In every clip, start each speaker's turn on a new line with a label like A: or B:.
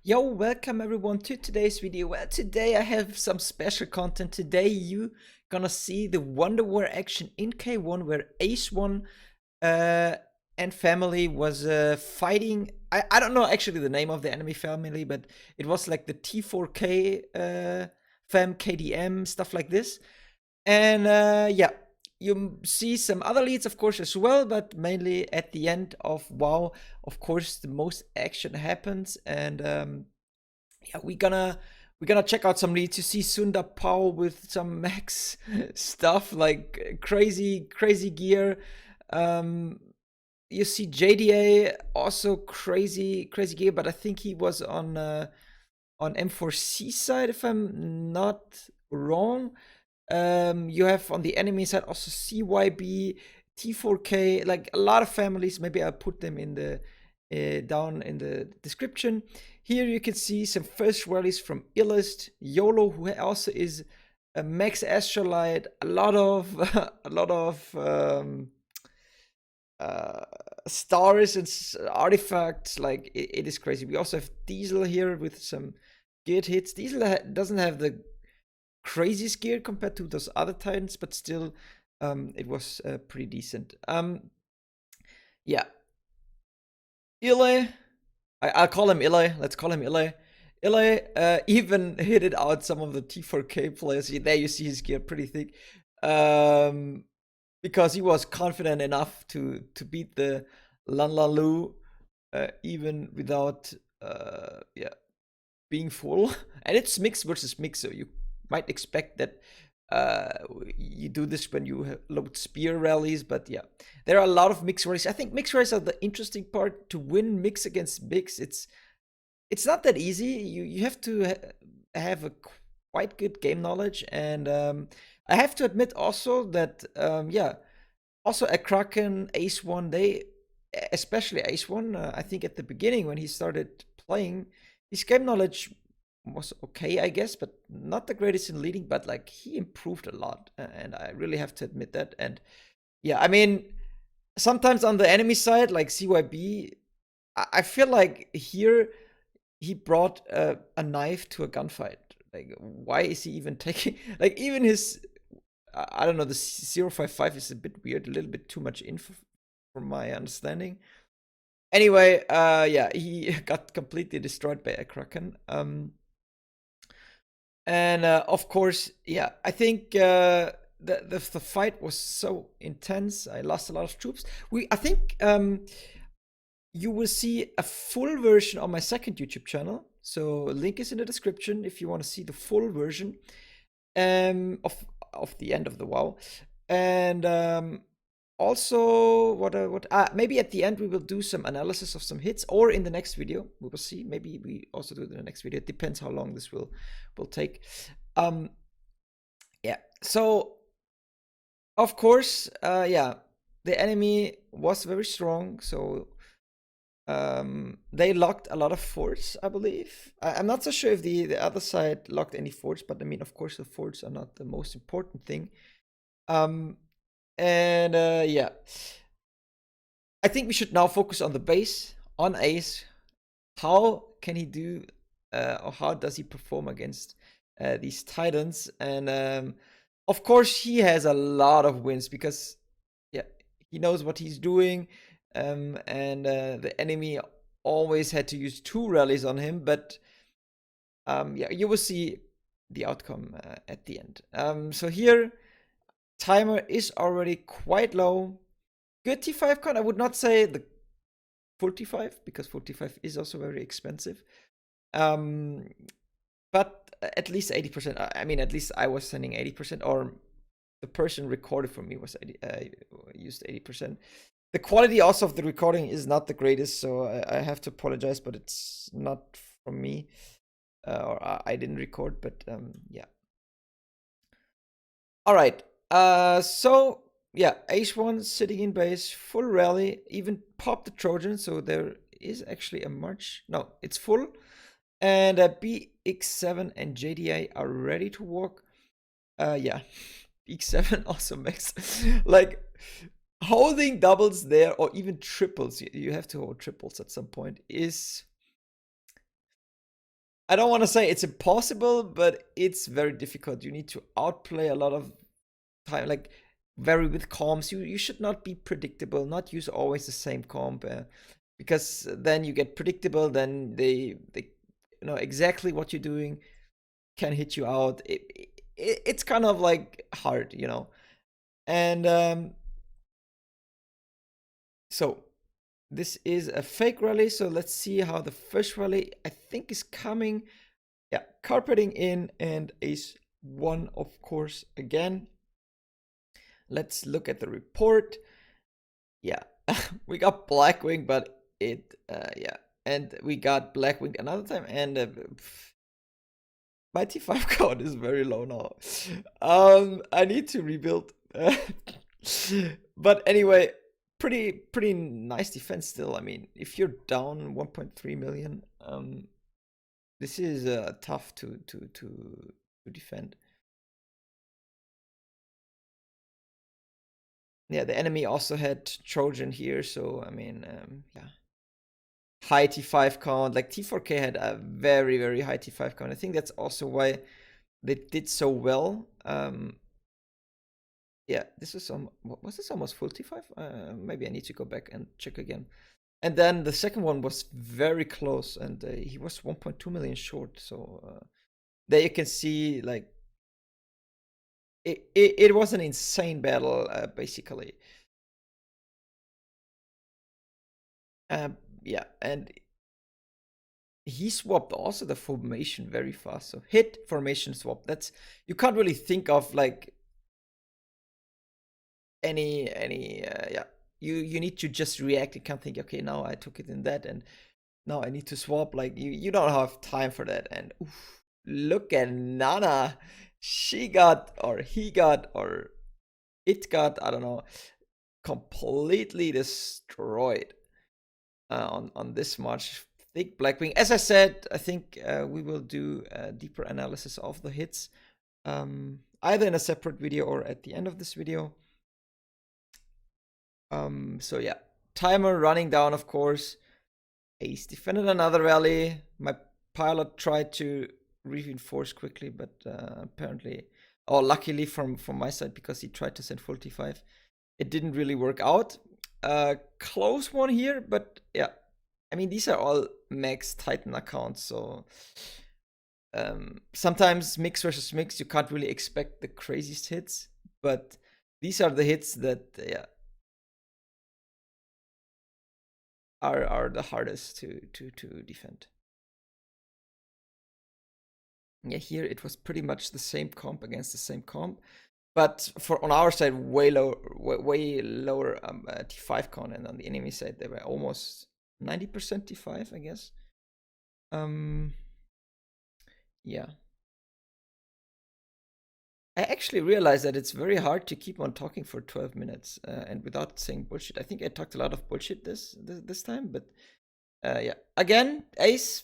A: Yo, welcome everyone to today's video. Well, today I have some special content. Today you gonna see the Wonder War action in K1 where Ace1 and family was fighting. I don't know actually the name of the enemy family, but it was like the T4K fam KDM, stuff like this. And yeah, you see some other leads, of course, as well, but mainly at the end of WoW, of course, the most action happens. And yeah, we're gonna check out some leads. You see Sunda Pao with some max stuff like crazy gear. Um, you see JDA also crazy gear, but I think he was on M4C side, if I'm not wrong. You have on the enemy side also CYB, T4K, like a lot of families. Maybe I'll put them in the down in the description. Here you can see some first rallies from Illust, YOLO, who also is a max Astralite, a lot of a lot of stars and artifacts. Like it is crazy. We also have Diesel here with some good hits. Diesel doesn't have the crazy gear compared to those other Titans, but still, it was pretty decent. Yeah, Ile, I'll call him Ile. Let's call him Ile. Ile even hit it out some of the T4K players. There you see his gear pretty thick, because he was confident enough to beat the Lan Lu, even without yeah, being full. And it's mix versus mix, so you might expect that you do this when you load spear rallies, but yeah, there are a lot of mix rallies. I think mix rallies are the interesting part. To win mix against mix, it's not that easy. You have to have a quite good game knowledge, and I have to admit also that yeah, also at Kraken, Ace1, they, especially Ace1, I think at the beginning when he started playing, his game knowledge was okay, I guess, but not the greatest in leading, but like he improved a lot, and I really have to admit that. And yeah, I mean, sometimes on the enemy side, like CYB, I feel like here he brought a knife to a gunfight. Like, why is he even taking, like, even his, I don't know, the 055 is a bit weird, a little bit too much info from my understanding. Anyway, yeah, he got completely destroyed by a Kraken. And of course, yeah, I think the fight was so intense. I lost a lot of troops. I think you will see a full version on my second YouTube channel. So link is in the description if you want to see the full version of the end of the WoW. And also, maybe at the end we will do some analysis of some hits, or in the next video we will see. Maybe we also do it in the next video. It depends how long this will take. Yeah. So of course, yeah, the enemy was very strong. So they locked a lot of forts, I believe. I'm not so sure if the other side locked any forts, but I mean, of course, the forts are not the most important thing. And yeah, I think we should now focus on the base, on Ace. How can he do, or how does he perform against these Titans? And of course, he has a lot of wins because, yeah, he knows what he's doing. And the enemy always had to use 2 rallies on him, but yeah, you will see the outcome at the end. So here, timer is already quite low. Good T5 con. I would not say the 45 because 45 is also very expensive. But at least 80%. I mean, at least I was sending 80%, or the person recorded for me was used 80%. The quality also of the recording is not the greatest, so I have to apologize, but it's not from me, or I didn't record, but yeah. All right. So yeah, H1 sitting in base, full rally, even popped the Trojan, so there is actually a march. No, it's full. And BX7 and JDA are ready to walk. Yeah, BX7 also makes like holding doubles there, or even triples. You have to hold triples at some point, is I don't want to say it's impossible, but it's very difficult. You need to outplay a lot of time, like vary with comps. You should not be predictable, not use always the same comp, because then you get predictable. Then they know exactly what you're doing, can hit you out. It's kind of like hard, And so this is a fake rally. So let's see how the first rally I think is coming. Yeah, carpeting in and ace one, of course, again. Let's look at the report. Yeah, we got Blackwing, but yeah. And we got Blackwing another time, and my T5 count is very low now. I need to rebuild. But anyway, pretty nice defense still. I mean, if you're down 1.3 million, this is tough to defend. Yeah, the enemy also had Trojan here, so I mean, yeah. High T5 count, like T4K had a very high T5 count. I think that's also why they did so well. Yeah, this was was this almost full T5? Maybe I need to go back and check again. And then the second one was very close, and he was 1.2 million short. So there you can see, like, it was an insane battle, basically. Yeah, and he swapped also the formation very fast. So hit, formation, swap. That's, you can't really think of like any yeah. You need to just react. You can't think, okay, now I took it in that, and now I need to swap. Like you don't have time for that. And oof, look at Nana. She got, or he got, or it got, I don't know, completely destroyed on this match. Thick Blackwing. As I said, I think we will do a deeper analysis of the hits, either in a separate video or at the end of this video. So yeah, timer running down, of course. Ace defended another rally. My pilot tried to reinforce quickly, but apparently, or luckily from my side, because he tried to send full T5, it didn't really work out. Close one here, but yeah, I mean, these are all max Titan accounts, so sometimes mix versus mix, you can't really expect the craziest hits, but these are the hits that, yeah, are the hardest to defend. Yeah, here it was pretty much the same comp against the same comp, but for on our side, way lower T5 count, and on the enemy side they were almost 90% T5, I guess. Yeah. I actually realized that it's very hard to keep on talking for 12 minutes and without saying bullshit. I think I talked a lot of bullshit this time, but yeah. Again, ace.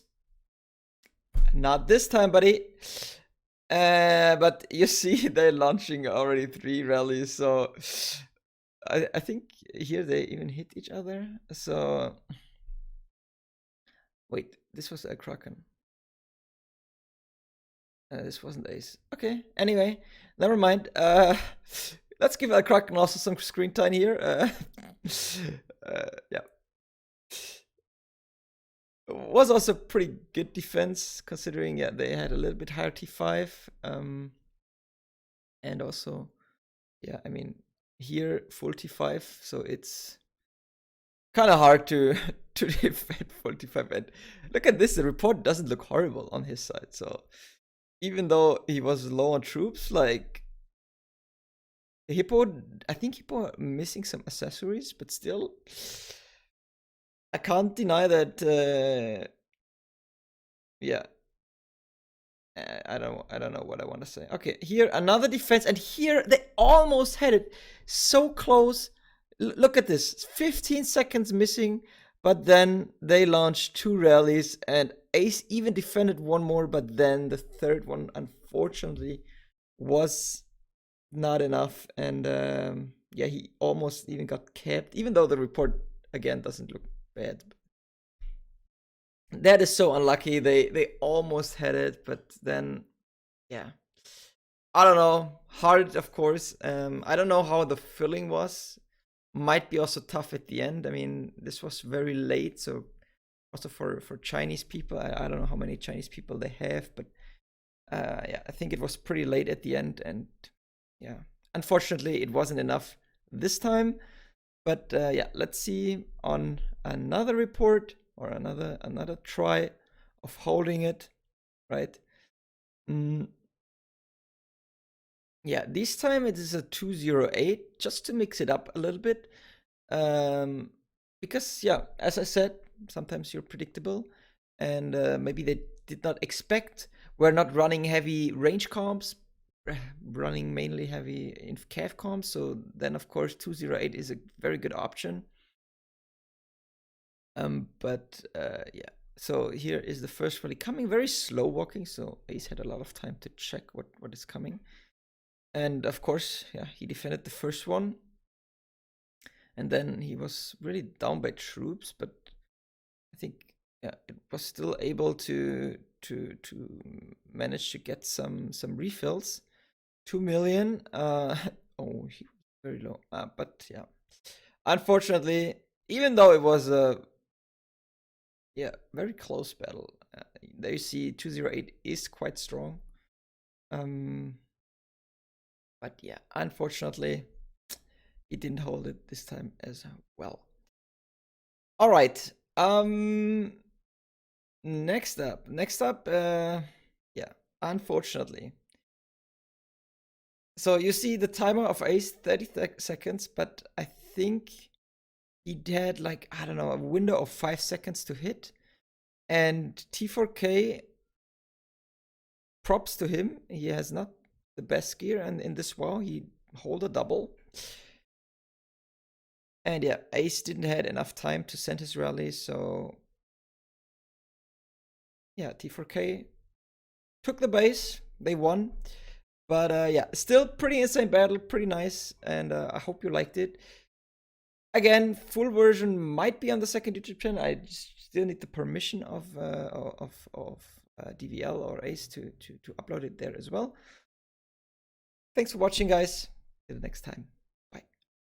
A: Not this time, buddy. But you see, they're launching already 3 rallies, so I think here they even hit each other. So wait, this was a Kraken. This wasn't ace. Okay, anyway, never mind. Let's give a Kraken also some screen time here. Yeah. Was also pretty good defense, considering, yeah, they had a little bit higher T5. And also, yeah, I mean, here full T5, so it's kind of hard to defend full T5. And look at this, the report doesn't look horrible on his side. So even though he was low on troops, like Hippo, I think Hippo missing some accessories, but still, I can't deny that. Yeah, I don't know what I want to say. Okay, here another defense, and here they almost had it so close. Look at this, 15 seconds missing, but then they launched 2 rallies, and Ace even defended one more, but then the third one, unfortunately, was not enough, and yeah, he almost even got capped, even though the report again doesn't look bad. That is so unlucky. They almost had it, but then yeah. I don't know. Hard, of course. I don't know how the filling was. Might be also tough at the end. I mean, this was very late, so also for Chinese people, I don't know how many Chinese people they have, but yeah, I think it was pretty late at the end, and yeah, unfortunately, it wasn't enough this time. But yeah, let's see on another report or another try of holding it, right? Mm, yeah, this time it is a 208, just to mix it up a little bit. Um, because, yeah, as I said, sometimes you're predictable, and maybe they did not expect. We're not running heavy range comps, running mainly heavy in calf comps, so then, of course, 208 is a very good option. But yeah, so here is the first rally coming very slow walking, so Ace had a lot of time to check what is coming. And of course, yeah, he defended the first one. And then he was really down by troops, but I think yeah, it was still able to manage to get some refills. 2 million. Oh, he was very low. But yeah, unfortunately, even though it was a yeah very close battle, there you see 208 is quite strong. But yeah, unfortunately, he didn't hold it this time as well. All right. Next up, yeah, unfortunately. So you see the timer of Ace 30 seconds, but I think he had like, I don't know, a window of 5 seconds to hit. And T4K, props to him. He has not the best gear, and in this wow, he hold a double. And yeah, Ace didn't had enough time to send his rally, so yeah, T4K took the base. They won. But yeah, still pretty insane battle, pretty nice, and I hope you liked it. Again, full version might be on the second YouTube channel. I still need the permission of DVL or Ace to upload it there as well. Thanks for watching, guys. Till next time.